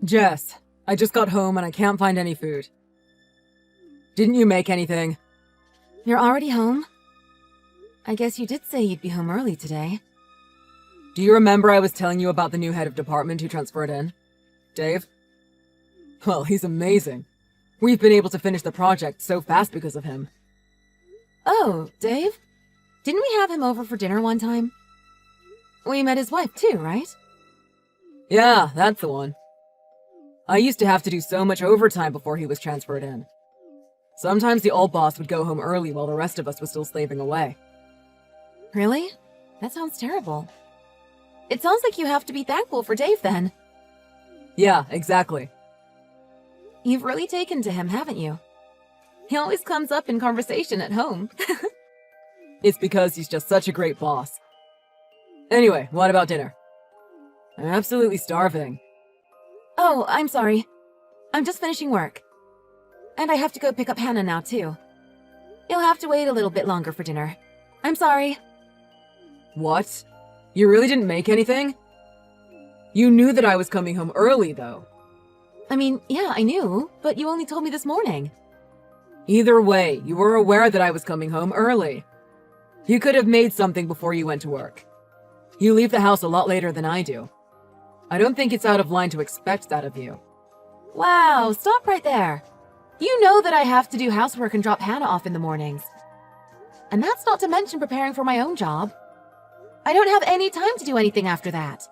Jess, I just got home and I can't find any food. Didn't you make anything? You're already home? I guess you did say you'd be home early today. Do you remember I was telling you about the new head of department who transferred in? Dave? Well, he's amazing. We've been able to finish the project so fast because of him. Oh, Dave? Didn't we have him over for dinner one time? We met his wife too, right? Yeah, that's the one. I used to have to do so much overtime before he was transferred in. Sometimes the old boss would go home early while the rest of us was still slaving away. Really? That sounds terrible. It sounds like you have to be thankful for Dave then. Yeah, exactly. You've really taken to him, haven't you? He always comes up in conversation at home. It's because he's just such a great boss. Anyway, what about dinner? I'm absolutely starving. Oh, I'm sorry. I'm just finishing work. And I have to go pick up Hannah now, too. You'll have to wait a little bit longer for dinner. I'm sorry. What? You really didn't make anything? You knew that I was coming home early, though. I mean, yeah, I knew, but you only told me this morning. Either way, you were aware that I was coming home early. You could have made something before you went to work. You leave the house a lot later than I do. I don't think it's out of line to expect that of you. Wow, stop right there. You know that I have to do housework and drop Hannah off in the mornings. And that's not to mention preparing for my own job. I don't have any time to do anything after that.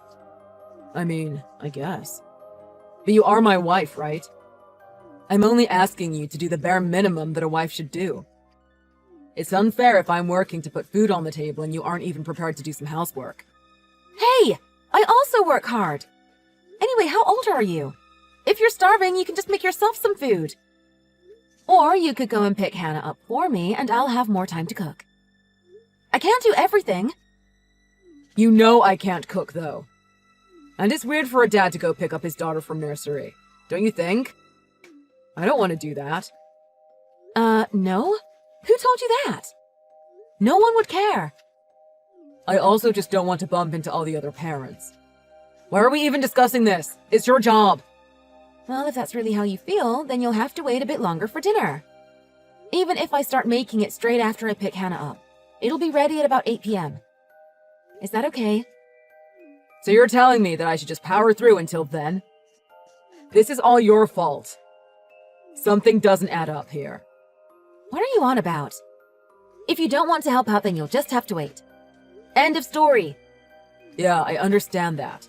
I mean, I guess. But you are my wife, right? I'm only asking you to do the bare minimum that a wife should do. It's unfair if I'm working to put food on the table and you aren't even prepared to do some housework. Hey, I also work hard. Anyway, how old are you? If you're starving, you can just make yourself some food. Or you could go and pick Hannah up for me and I'll have more time to cook. I can't do everything. You know I can't cook, though. And it's weird for a dad to go pick up his daughter from nursery, don't you think? I don't want to do that. No? Who told you that? No one would care. I also just don't want to bump into all the other parents. Why are we even discussing this? It's your job. Well, if that's really how you feel, then you'll have to wait a bit longer for dinner. Even if I start making it straight after I pick Hannah up, it'll be ready at about 8 p.m. Is that okay? So you're telling me that I should just power through until then? This is all your fault. Something doesn't add up here. What are you on about? If you don't want to help out, then you'll just have to wait. End of story. Yeah, I understand that.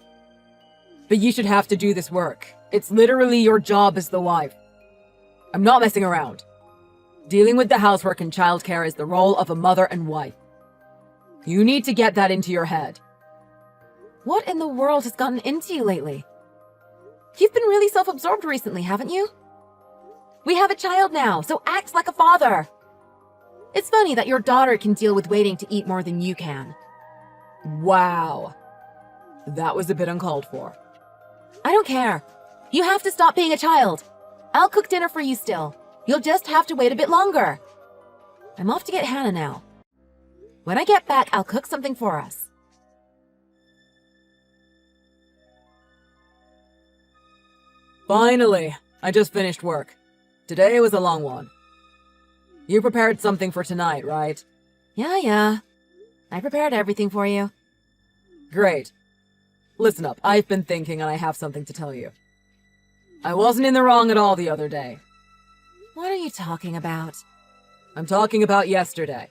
But you should have to do this work. It's literally your job as the wife. I'm not messing around. Dealing with the housework and childcare is the role of a mother and wife. You need to get that into your head. What in the world has gotten into you lately? You've been really self-absorbed recently, haven't you? We have a child now, so act like a father. It's funny that your daughter can deal with waiting to eat more than you can. Wow. That was a bit uncalled for. I don't care. You have to stop being a child. I'll cook dinner for you still. You'll just have to wait a bit longer. I'm off to get Hannah now. When I get back, I'll cook something for us. Finally, I just finished work. Today was a long one. You prepared something for tonight, right? Yeah. I prepared everything for you. Great. Listen up, I've been thinking and I have something to tell you. I wasn't in the wrong at all the other day. What are you talking about? I'm talking about yesterday.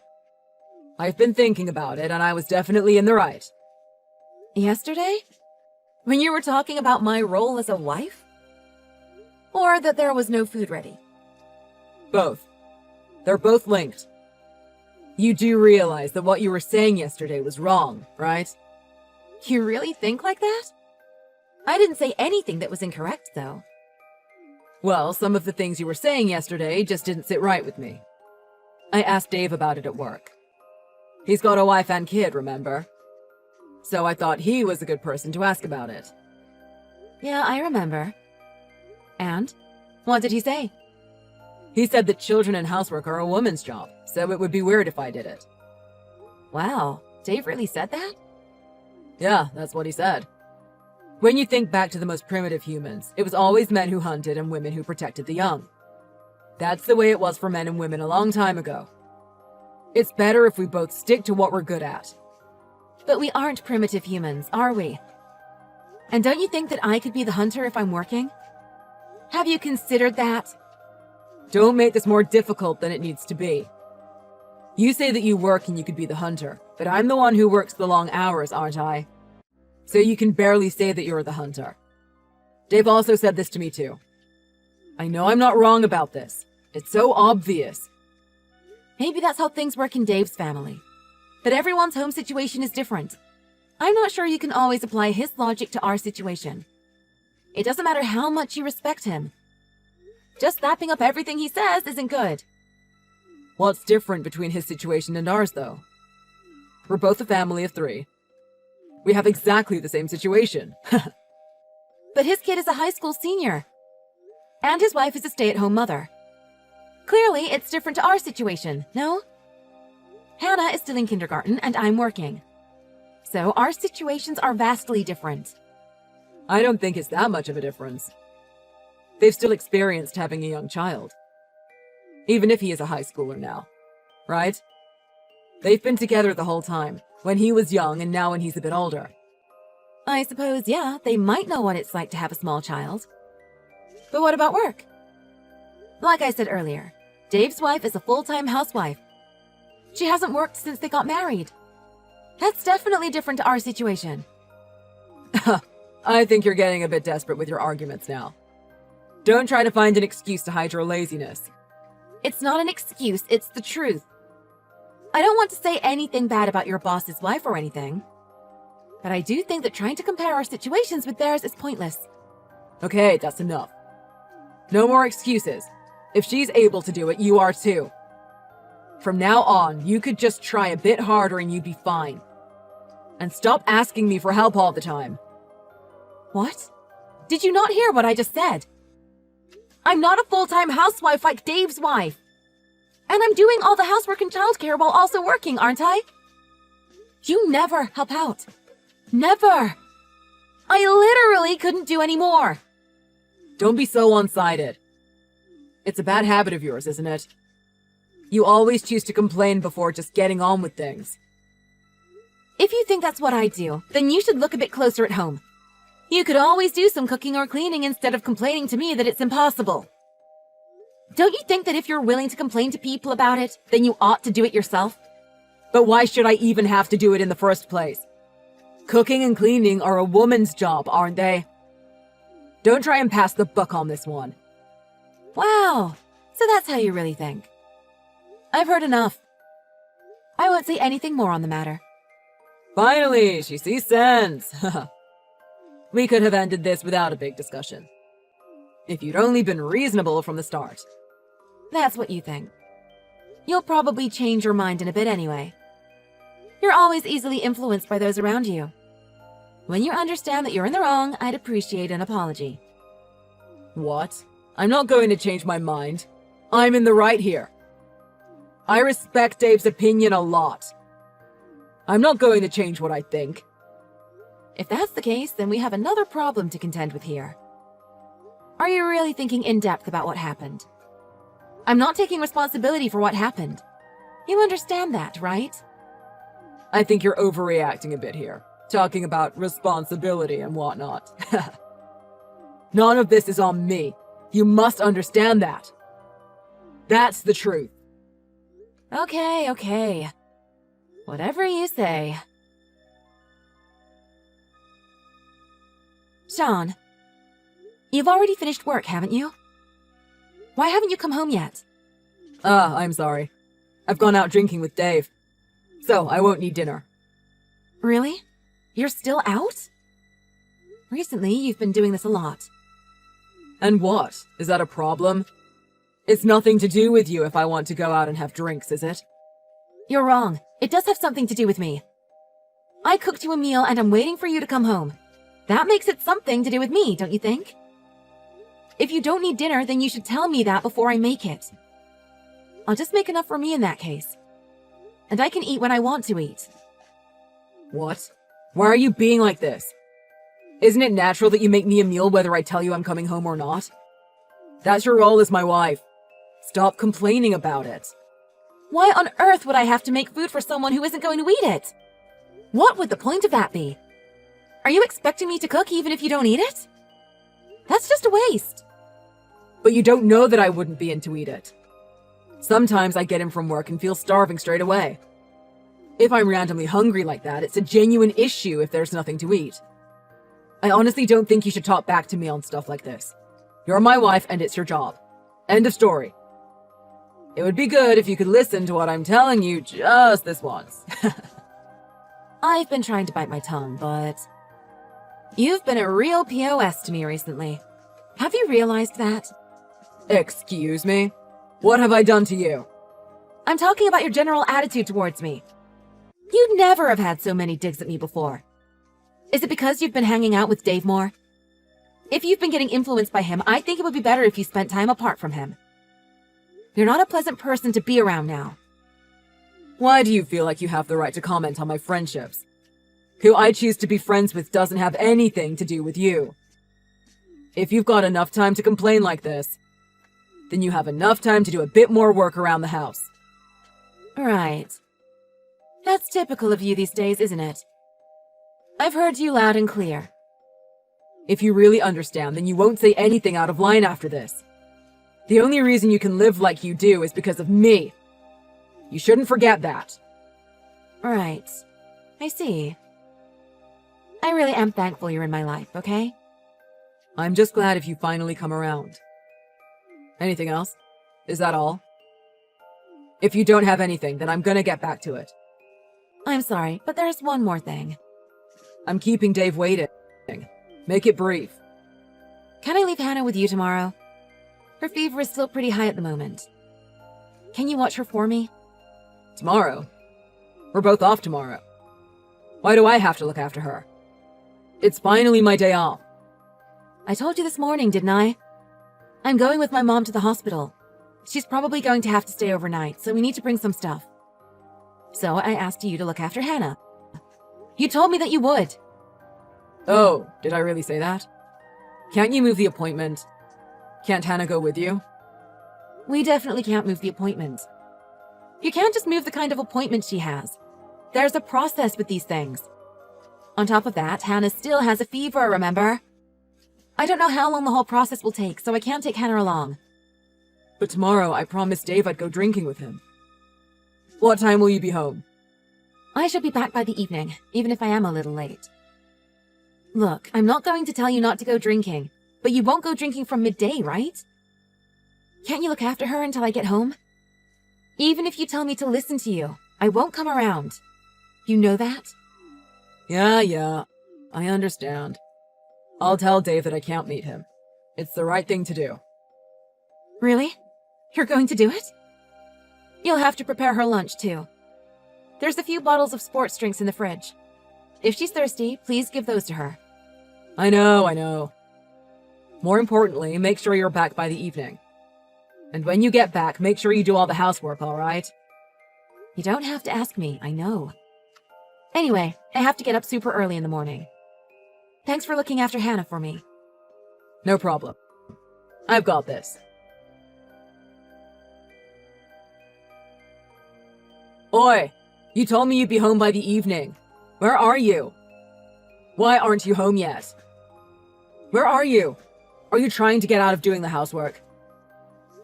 I've been thinking about it and I was definitely in the right. Yesterday? When you were talking about my role as a wife? Or that there was no food ready? Both. They're both linked. You do realize that what you were saying yesterday was wrong, right? You really think like that? I didn't say anything that was incorrect, though. Well, some of the things you were saying yesterday just didn't sit right with me. I asked Dave about it at work. He's got a wife and kid, remember? So I thought he was a good person to ask about it. Yeah, I remember. And? What did he say? He said that children and housework are a woman's job, so it would be weird if I did it. Wow, Dave really said that? Yeah, that's what he said. When you think back to the most primitive humans, it was always men who hunted and women who protected the young. That's the way it was for men and women a long time ago. It's better if we both stick to what we're good at. But we aren't primitive humans, are we? And don't you think that I could be the hunter if I'm working? Have you considered that? Don't make this more difficult than it needs to be. You say that you work and you could be the hunter, but I'm the one who works the long hours, aren't I? So you can barely say that you're the hunter. Dave also said this to me too. I know I'm not wrong about this. It's so obvious. Maybe that's how things work in Dave's family. But everyone's home situation is different. I'm not sure you can always apply his logic to our situation. It doesn't matter how much you respect him. Just lapping up everything he says isn't good. What's different between his situation and ours, though? We're both a family of 3. We have exactly the same situation. But his kid is a high school senior. And his wife is a stay-at-home mother. Clearly, it's different to our situation, no? Hannah is still in kindergarten, and I'm working. So our situations are vastly different. I don't think it's that much of a difference. They've still experienced having a young child. Even if he is a high schooler now. Right? They've been together the whole time, when he was young and now when he's a bit older. I suppose, yeah, they might know what it's like to have a small child. But what about work? Like I said earlier, Dave's wife is a full-time housewife. She hasn't worked since they got married. That's definitely different to our situation. I think you're getting a bit desperate with your arguments now. Don't try to find an excuse to hide your laziness. It's not an excuse, it's the truth. I don't want to say anything bad about your boss's wife or anything. But I do think that trying to compare our situations with theirs is pointless. Okay, that's enough. No more excuses. If she's able to do it, you are too. From now on, you could just try a bit harder and you'd be fine. And stop asking me for help all the time. What? Did you not hear what I just said? I'm not a full-time housewife like Dave's wife. And I'm doing all the housework and childcare while also working, aren't I? You never help out. Never. I literally couldn't do any more. Don't be so one-sided. It's a bad habit of yours, isn't it? You always choose to complain before just getting on with things. If you think that's what I do, then you should look a bit closer at home. You could always do some cooking or cleaning instead of complaining to me that it's impossible. Don't you think that if you're willing to complain to people about it, then you ought to do it yourself? But why should I even have to do it in the first place? Cooking and cleaning are a woman's job, aren't they? Don't try and pass the buck on this one. Wow, so that's how you really think. I've heard enough. I won't say anything more on the matter. Finally, she sees sense. We could have ended this without a big discussion. If you'd only been reasonable from the start. That's what you think. You'll probably change your mind in a bit anyway. You're always easily influenced by those around you. When you understand that you're in the wrong, I'd appreciate an apology. What? I'm not going to change my mind. I'm in the right here. I respect Dave's opinion a lot. I'm not going to change what I think. If that's the case, then we have another problem to contend with here. Are you really thinking in depth about what happened? I'm not taking responsibility for what happened. You understand that, right? I think you're overreacting a bit here, talking about responsibility and whatnot. None of this is on me. You must understand that. That's the truth. Okay. Whatever you say. Sean, you've already finished work, haven't you? Why haven't you come home yet? I'm sorry. I've gone out drinking with Dave. So, I won't need dinner. Really? You're still out? Recently, you've been doing this a lot. And what? Is that a problem? It's nothing to do with you if I want to go out and have drinks, is it? You're wrong. It does have something to do with me. I cooked you a meal and I'm waiting for you to come home. That makes it something to do with me, don't you think? If you don't need dinner, then you should tell me that before I make it. I'll just make enough for me in that case. And I can eat when I want to eat. What? Why are you being like this? Isn't it natural that you make me a meal whether I tell you I'm coming home or not? That's your role as my wife. Stop complaining about it. Why on earth would I have to make food for someone who isn't going to eat it? What would the point of that be? Are you expecting me to cook even if you don't eat it? That's just a waste. But you don't know that I wouldn't be in to eat it. Sometimes I get in from work and feel starving straight away. If I'm randomly hungry like that, it's a genuine issue if there's nothing to eat. I honestly don't think you should talk back to me on stuff like this. You're my wife and it's your job. End of story. It would be good if you could listen to what I'm telling you just this once. I've been trying to bite my tongue, but you've been a real POS to me recently. Have you realized that? Excuse me? What have I done to you? I'm talking about your general attitude towards me. You'd never have had so many digs at me before. Is it because you've been hanging out with Dave more? If you've been getting influenced by him, I think it would be better if you spent time apart from him. You're not a pleasant person to be around now. Why do you feel like you have the right to comment on my friendships? Who I choose to be friends with doesn't have anything to do with you. If you've got enough time to complain like this, then you have enough time to do a bit more work around the house. Right. That's typical of you these days, isn't it? I've heard you loud and clear. If you really understand, then you won't say anything out of line after this. The only reason you can live like you do is because of me. You shouldn't forget that. Right. I see. I really am thankful you're in my life, okay? I'm just glad if you finally come around. Anything else? Is that all? If you don't have anything, then I'm gonna get back to it. I'm sorry, but there's one more thing. I'm keeping Dave waiting. Make it brief. Can I leave Hannah with you tomorrow? Her fever is still pretty high at the moment. Can you watch her for me? Tomorrow? We're both off tomorrow. Why do I have to look after her? It's finally my day off. I told you this morning, didn't I? I'm going with my mom to the hospital. She's probably going to have to stay overnight, so we need to bring some stuff. So I asked you to look after Hannah. You told me that you would. Oh, did I really say that? Can't you move the appointment? Can't Hannah go with you? We definitely can't move the appointment. You can't just move the kind of appointment she has. There's a process with these things. On top of that, Hannah still has a fever, remember? I don't know how long the whole process will take, so I can't take Hannah along. But tomorrow I promised Dave I'd go drinking with him. What time will you be home? I should be back by the evening, even if I am a little late. Look, I'm not going to tell you not to go drinking, but you won't go drinking from midday, right? Can't you look after her until I get home? Even if you tell me to listen to you, I won't come around. You know that? Yeah, I understand. I'll tell Dave that I can't meet him. It's the right thing to do. Really? You're going to do it? You'll have to prepare her lunch, too. There's a few bottles of sports drinks in the fridge. If she's thirsty, please give those to her. I know. More importantly, make sure you're back by the evening. And when you get back, make sure you do all the housework, all right? You don't have to ask me, I know. Anyway, I have to get up super early in the morning. Thanks for looking after Hannah for me. No problem. I've got this. Oi! You told me you'd be home by the evening. Where are you? Why aren't you home yet? Where are you? Are you trying to get out of doing the housework?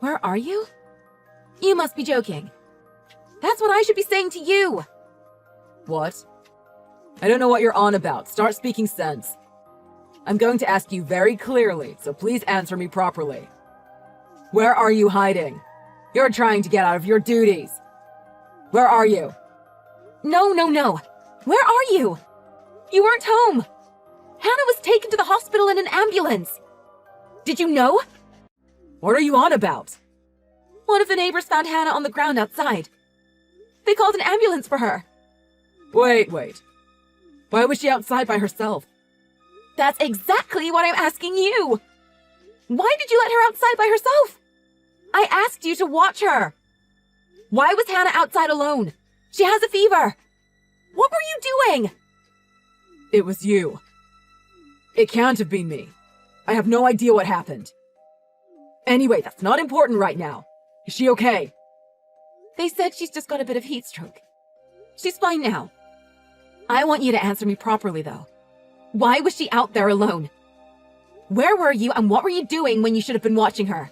Where are you? You must be joking. That's what I should be saying to you! What? I don't know what you're on about. Start speaking sense. I'm going to ask you very clearly, so please answer me properly. Where are you hiding? You're trying to get out of your duties. Where are you? No. Where are you? You weren't home. Hannah was taken to the hospital in an ambulance. Did you know? What are you on about? One of the neighbors found Hannah on the ground outside. They called an ambulance for her. Wait. Why was she outside by herself? That's exactly what I'm asking you. Why did you let her outside by herself? I asked you to watch her. Why was Hannah outside alone? She has a fever. What were you doing? It was you. It can't have been me. I have no idea what happened. Anyway, that's not important right now. Is she okay? They said she's just got a bit of heat stroke. She's fine now. I want you to answer me properly, though. Why was she out there alone? Where were you and what were you doing when you should have been watching her?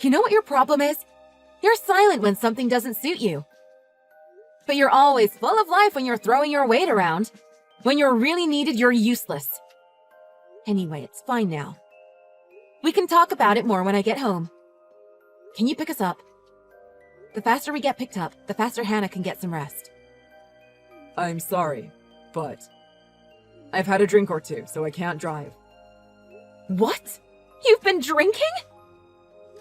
You know what your problem is? You're silent when something doesn't suit you. But you're always full of life when you're throwing your weight around. When you're really needed, you're useless. Anyway, it's fine now. We can talk about it more when I get home. Can you pick us up? The faster we get picked up, the faster Hannah can get some rest. I'm sorry, but I've had a drink or two, so I can't drive. What? You've been drinking?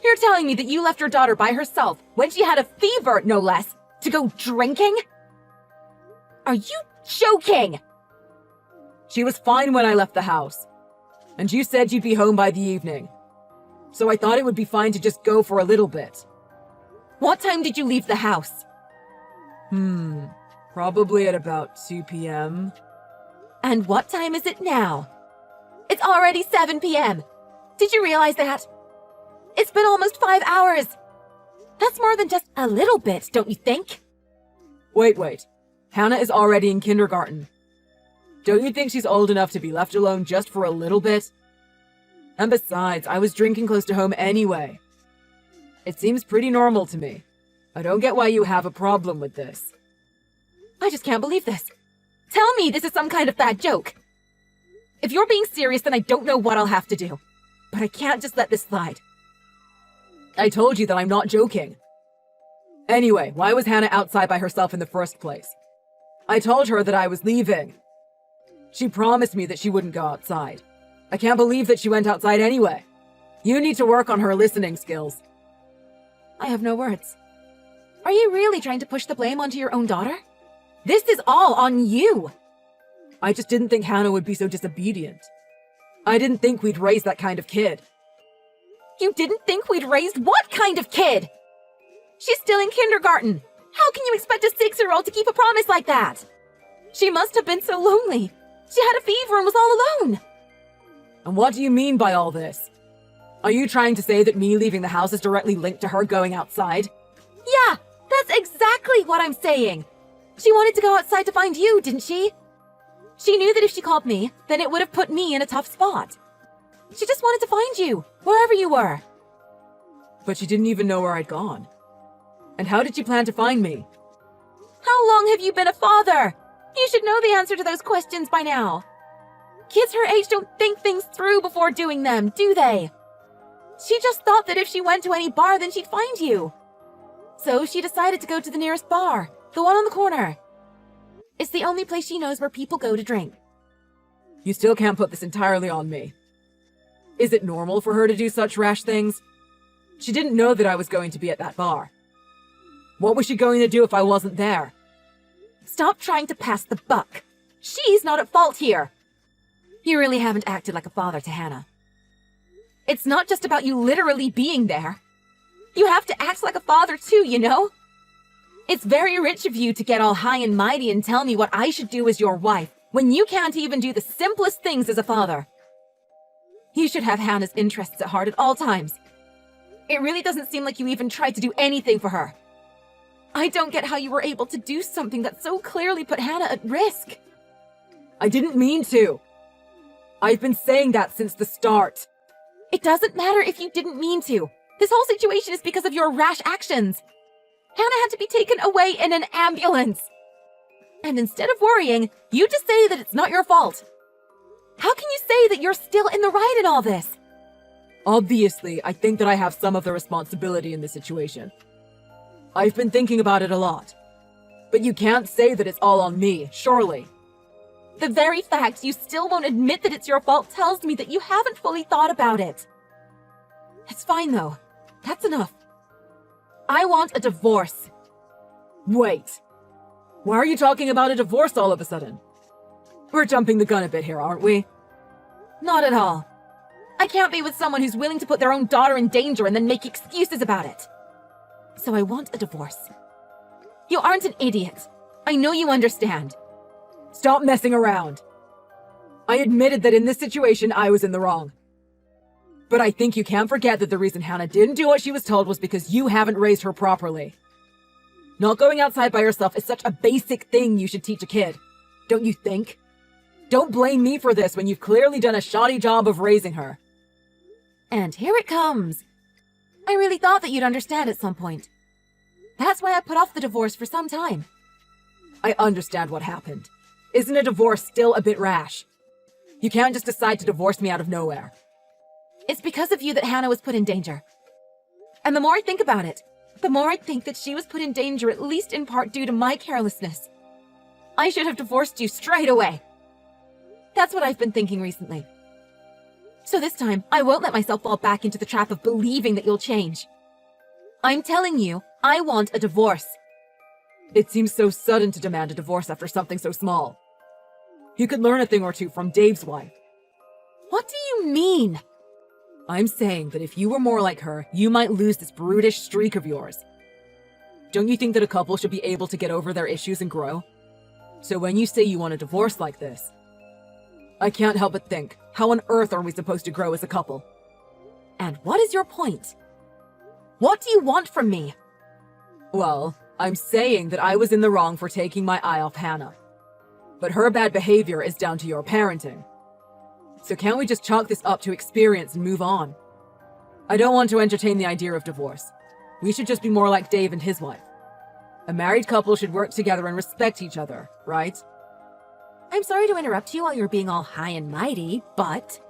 You're telling me that you left your daughter by herself when she had a fever, no less, to go drinking? Are you joking? She was fine when I left the house, and you said you'd be home by the evening. So I thought it would be fine to just go for a little bit. What time did you leave the house? Probably at about 2 p.m. And what time is it now? It's already 7 p.m. Did you realize that? It's been almost 5 hours. That's more than just a little bit, don't you think? Wait. Hannah is already in kindergarten. Don't you think she's old enough to be left alone just for a little bit? And besides, I was drinking close to home anyway. It seems pretty normal to me. I don't get why you have a problem with this. I just can't believe this. Tell me this is some kind of bad joke. If you're being serious, then I don't know what I'll have to do. But I can't just let this slide. I told you that I'm not joking. Anyway, why was Hannah outside by herself in the first place? I told her that I was leaving. She promised me that she wouldn't go outside. I can't believe that she went outside anyway. You need to work on her listening skills. I have no words. Are you really trying to push the blame onto your own daughter? This is all on you! I just didn't think Hannah would be so disobedient. I didn't think we'd raise that kind of kid. You didn't think we'd raised what kind of kid? She's still in kindergarten. How can you expect a 6-year-old to keep a promise like that? She must have been so lonely. She had a fever and was all alone. And what do you mean by all this? Are you trying to say that me leaving the house is directly linked to her going outside? Yeah, that's exactly what I'm saying. She wanted to go outside to find you, didn't she? She knew that if she called me, then it would have put me in a tough spot. She just wanted to find you, wherever you were. But she didn't even know where I'd gone. And how did she plan to find me? How long have you been a father? You should know the answer to those questions by now. Kids her age don't think things through before doing them, do they? She just thought that if she went to any bar, then she'd find you. So she decided to go to the nearest bar, the one on the corner. It's the only place she knows where people go to drink. You still can't put this entirely on me. Is it normal for her to do such rash things? She didn't know that I was going to be at that bar. What was she going to do if I wasn't there? Stop trying to pass the buck. She's not at fault here. You really haven't acted like a father to Hannah. It's not just about you literally being there. You have to act like a father too, you know? It's very rich of you to get all high and mighty and tell me what I should do as your wife, when you can't even do the simplest things as a father. You should have Hannah's interests at heart at all times. It really doesn't seem like you even tried to do anything for her. I don't get how you were able to do something that so clearly put Hannah at risk. I didn't mean to. I've been saying that since the start. It doesn't matter if you didn't mean to. This whole situation is because of your rash actions. Hannah had to be taken away in an ambulance. And instead of worrying, you just say that it's not your fault. How can you say that you're still in the right in all this? Obviously, I think that I have some of the responsibility in this situation. I've been thinking about it a lot. But you can't say that it's all on me, surely. The very fact you still won't admit that it's your fault tells me that you haven't fully thought about it. It's fine, though. That's enough. I want a divorce. Wait. Why are you talking about a divorce all of a sudden? We're jumping the gun a bit here, aren't we? Not at all. I can't be with someone who's willing to put their own daughter in danger and then make excuses about it. So I want a divorce. You aren't an idiot. I know you understand. Stop messing around. I admitted that in this situation I was in the wrong. But I think you can't forget that the reason Hannah didn't do what she was told was because you haven't raised her properly. Not going outside by herself is such a basic thing you should teach a kid, don't you think? Don't blame me for this when you've clearly done a shoddy job of raising her. And here it comes. I really thought that you'd understand at some point. That's why I put off the divorce for some time. I understand what happened. Isn't a divorce still a bit rash? You can't just decide to divorce me out of nowhere. It's because of you that Hannah was put in danger. And the more I think about it, the more I think that she was put in danger at least in part due to my carelessness. I should have divorced you straight away. That's what I've been thinking recently. So this time, I won't let myself fall back into the trap of believing that you'll change. I'm telling you, I want a divorce. It seems so sudden to demand a divorce after something so small. You could learn a thing or two from Dave's wife. What do you mean? I'm saying that if you were more like her, you might lose this brutish streak of yours. Don't you think that a couple should be able to get over their issues and grow? So when you say you want a divorce like this, I can't help but think, how on earth are we supposed to grow as a couple? And what is your point? What do you want from me? Well, I'm saying that I was in the wrong for taking my eye off Hannah. But her bad behavior is down to your parenting. So can't we just chalk this up to experience and move on? I don't want to entertain the idea of divorce. We should just be more like Dave and his wife. A married couple should work together and respect each other, right? I'm sorry to interrupt you while you're being all high and mighty, but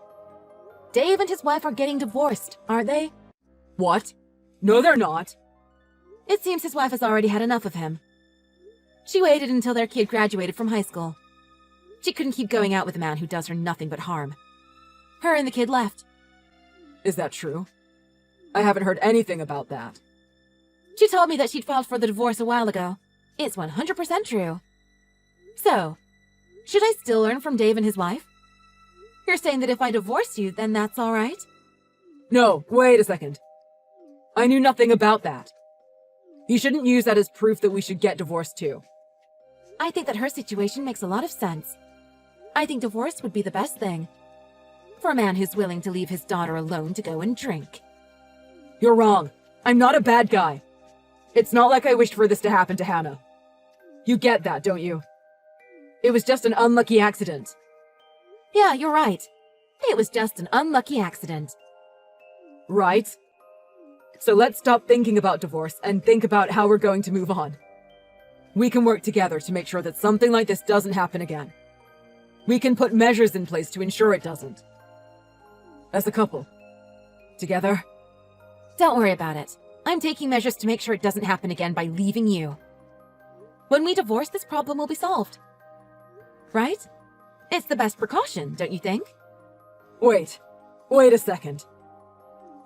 Dave and his wife are getting divorced, aren't they? What? No, they're not. It seems his wife has already had enough of him. She waited until their kid graduated from high school. She couldn't keep going out with a man who does her nothing but harm. Her and the kid left. Is that true? I haven't heard anything about that. She told me that she'd filed for the divorce a while ago. It's 100% true. So, should I still learn from Dave and his wife? You're saying that if I divorce you, then that's all right? No, wait a second. I knew nothing about that. You shouldn't use that as proof that we should get divorced too. I think that her situation makes a lot of sense. I think divorce would be the best thing. For a man who's willing to leave his daughter alone to go and drink. You're wrong. I'm not a bad guy. It's not like I wished for this to happen to Hannah. You get that, don't you? It was just an unlucky accident. Yeah, you're right. It was just an unlucky accident. Right? So let's stop thinking about divorce and think about how we're going to move on. We can work together to make sure that something like this doesn't happen again. We can put measures in place to ensure it doesn't. As a couple. Together. Don't worry about it. I'm taking measures to make sure it doesn't happen again by leaving you. When we divorce, this problem will be solved. Right? It's the best precaution, don't you think? Wait a second.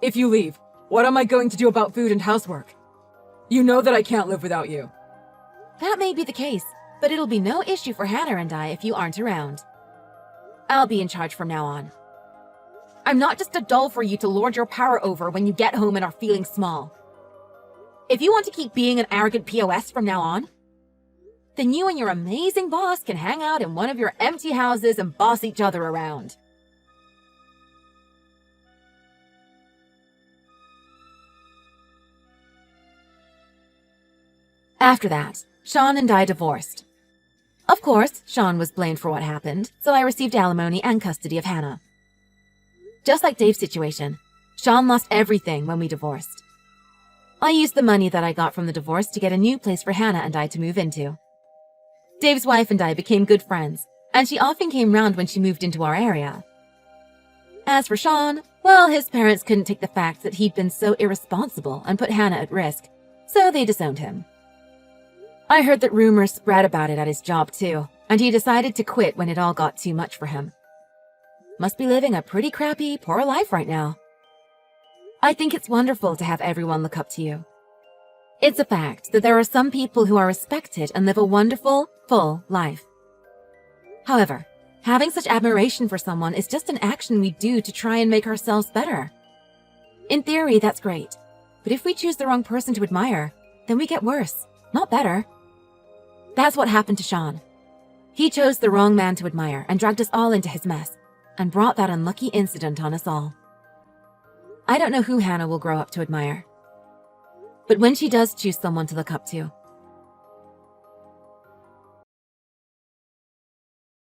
If you leave, what am I going to do about food and housework? You know that I can't live without you. That may be the case, but it'll be no issue for Hannah and I if you aren't around. I'll be in charge from now on. I'm not just a doll for you to lord your power over when you get home and are feeling small. If you want to keep being an arrogant POS from now on, then you and your amazing boss can hang out in one of your empty houses and boss each other around. After that, Sean and I divorced. Of course, Sean was blamed for what happened, so I received alimony and custody of Hannah. Just like Dave's situation, Sean lost everything when we divorced. I used the money that I got from the divorce to get a new place for Hannah and I to move into. Dave's wife and I became good friends, and she often came round when she moved into our area. As for Sean, well, his parents couldn't take the fact that he'd been so irresponsible and put Hannah at risk, so they disowned him. I heard that rumors spread about it at his job too, and he decided to quit when it all got too much for him. Must be living a pretty crappy, poor life right now. I think it's wonderful to have everyone look up to you. It's a fact that there are some people who are respected and live a wonderful, full life. However, having such admiration for someone is just an action we do to try and make ourselves better. In theory, that's great, but if we choose the wrong person to admire, then we get worse, not better. That's what happened to Sean. He chose the wrong man to admire and dragged us all into his mess, and brought that unlucky incident on us all. I don't know who Hannah will grow up to admire. But when she does choose someone to look up to,